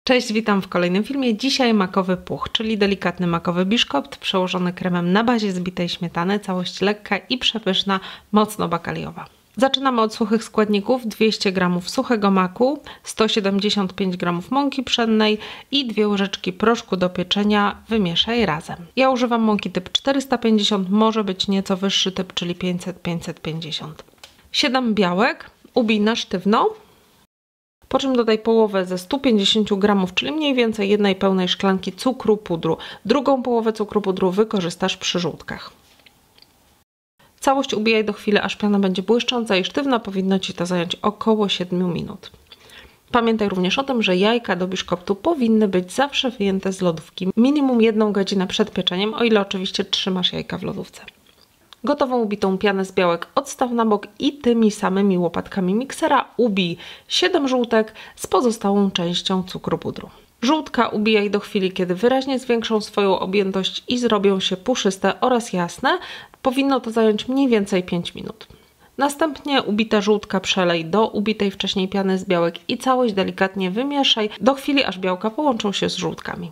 Cześć, witam w kolejnym filmie. Dzisiaj makowy puch, czyli delikatny makowy biszkopt przełożony kremem na bazie zbitej śmietany. Całość lekka i przepyszna, mocno bakaliowa. Zaczynamy od suchych składników: 200 g suchego maku, 175 g mąki pszennej i 2 łyżeczki proszku do pieczenia. Wymieszaj razem. Ja używam mąki typ 450, może być nieco wyższy typ, czyli 500-550. 7 białek, ubij na sztywno. Po czym dodaj połowę ze 150 g, czyli mniej więcej jednej pełnej szklanki cukru pudru. Drugą połowę cukru pudru wykorzystasz przy żółtkach. Całość ubijaj do chwili, aż piana będzie błyszcząca i sztywna. Powinno Ci to zająć około 7 minut. Pamiętaj również o tym, że jajka do biszkoptu powinny być zawsze wyjęte z lodówki. Minimum 1 godzinę przed pieczeniem, o ile oczywiście trzymasz jajka w lodówce. Gotową ubitą pianę z białek odstaw na bok i tymi samymi łopatkami miksera ubij 7 żółtek z pozostałą częścią cukru pudru. Żółtka ubijaj do chwili, kiedy wyraźnie zwiększą swoją objętość i zrobią się puszyste oraz jasne. Powinno to zająć mniej więcej 5 minut. Następnie ubita żółtka przelej do ubitej wcześniej piany z białek i całość delikatnie wymieszaj do chwili, aż białka połączą się z żółtkami.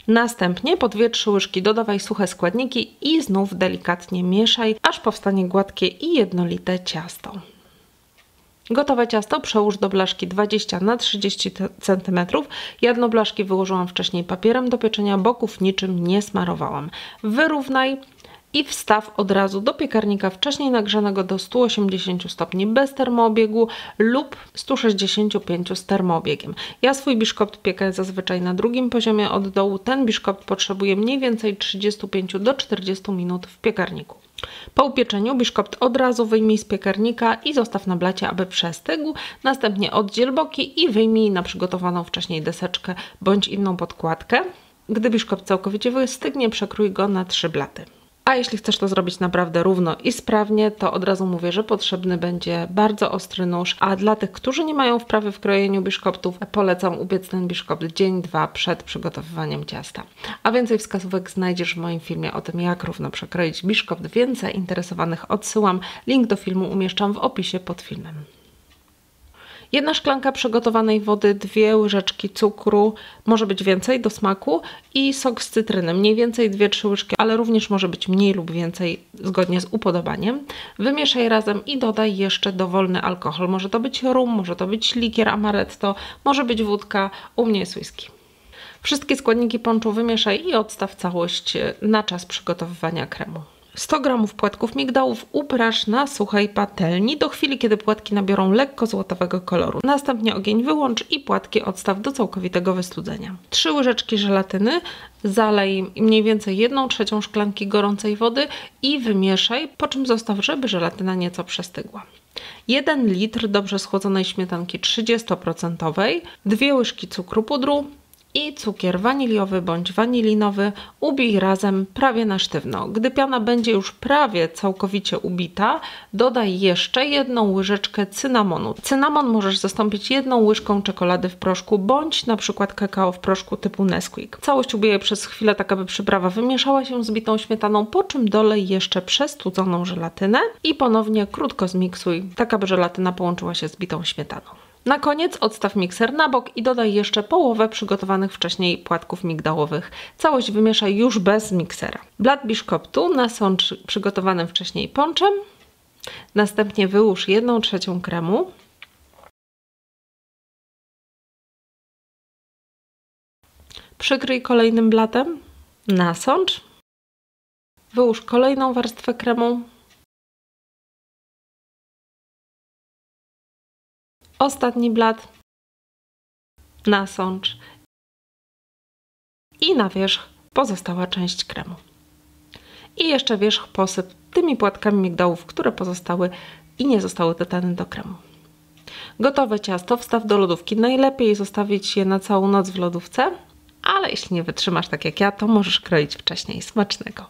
Następnie po 2-3 łyżki dodawaj suche składniki i znów delikatnie mieszaj, aż powstanie gładkie i jednolite ciasto. Gotowe ciasto przełóż do blaszki 20 na 30 cm. Ja dno blaszki wyłożyłam wcześniej papierem do pieczenia, boków niczym nie smarowałam. Wyrównaj i wstaw od razu do piekarnika wcześniej nagrzanego do 180 stopni bez termoobiegu lub 165 z termoobiegiem. Ja swój biszkopt piekę zazwyczaj na drugim poziomie od dołu. Ten biszkopt potrzebuje mniej więcej 35 do 40 minut w piekarniku. Po upieczeniu biszkopt od razu wyjmij z piekarnika i zostaw na blacie, aby przestygł. Następnie oddziel boki i wyjmij na przygotowaną wcześniej deseczkę bądź inną podkładkę. Gdy biszkopt całkowicie wystygnie, przekrój go na 3 blaty. A jeśli chcesz to zrobić naprawdę równo i sprawnie, to od razu mówię, że potrzebny będzie bardzo ostry nóż, a dla tych, którzy nie mają wprawy w krojeniu biszkoptów, polecam upiec ten biszkopt dzień-dwa przed przygotowywaniem ciasta. A więcej wskazówek znajdziesz w moim filmie o tym, jak równo przekroić biszkopt. Więcej interesowanych odsyłam. Link do filmu umieszczam w opisie pod filmem. 1 szklanka przygotowanej wody, 2 łyżeczki cukru, może być więcej do smaku i sok z cytryny, mniej więcej 2-3 łyżki, ale również może być mniej lub więcej zgodnie z upodobaniem. Wymieszaj razem i dodaj jeszcze dowolny alkohol. Może to być rum, może to być likier amaretto, może być wódka, u mnie jest whisky. Wszystkie składniki ponczu wymieszaj i odstaw całość na czas przygotowywania kremu. 100 g płatków migdałów upraż na suchej patelni do chwili, kiedy płatki nabiorą lekko złotowego koloru. Następnie ogień wyłącz i płatki odstaw do całkowitego wystudzenia. 3 łyżeczki żelatyny, zalej mniej więcej 1/3 szklanki gorącej wody i wymieszaj, po czym zostaw, żeby żelatyna nieco przestygła. 1 litr dobrze schłodzonej śmietanki 30%, 2 łyżki cukru pudru i cukier waniliowy bądź wanilinowy ubij razem prawie na sztywno. Gdy piana będzie już prawie całkowicie ubita, dodaj jeszcze 1 łyżeczkę cynamonu. Cynamon możesz zastąpić 1 łyżką czekolady w proszku bądź na przykład kakao w proszku typu Nesquik. Całość ubijaj przez chwilę, tak aby przyprawa wymieszała się z bitą śmietaną, po czym dolej jeszcze przestudzoną żelatynę i ponownie krótko zmiksuj, tak aby żelatyna połączyła się z bitą śmietaną. Na koniec odstaw mikser na bok i dodaj jeszcze połowę przygotowanych wcześniej płatków migdałowych. Całość wymieszaj już bez miksera. Blat biszkoptu nasącz przygotowanym wcześniej ponczem. Następnie wyłóż 1/3 kremu. Przykryj kolejnym blatem. Nasącz. Wyłóż kolejną warstwę kremu. Ostatni blat, nasącz i na wierzch pozostała część kremu. I jeszcze wierzch posyp tymi płatkami migdałów, które pozostały i nie zostały dodane do kremu. Gotowe ciasto wstaw do lodówki. Najlepiej zostawić je na całą noc w lodówce, ale jeśli nie wytrzymasz tak jak ja, to możesz kroić wcześniej. Smacznego!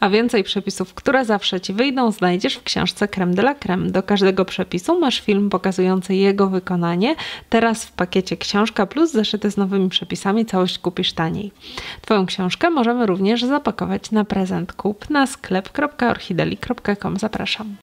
A więcej przepisów, które zawsze Ci wyjdą, znajdziesz w książce Crème de la Crème. Do każdego przepisu masz film pokazujący jego wykonanie. Teraz w pakiecie książka plus zeszyty z nowymi przepisami, całość kupisz taniej. Twoją książkę możemy również zapakować na prezent. Kup na sklep.orchideli.com. Zapraszam.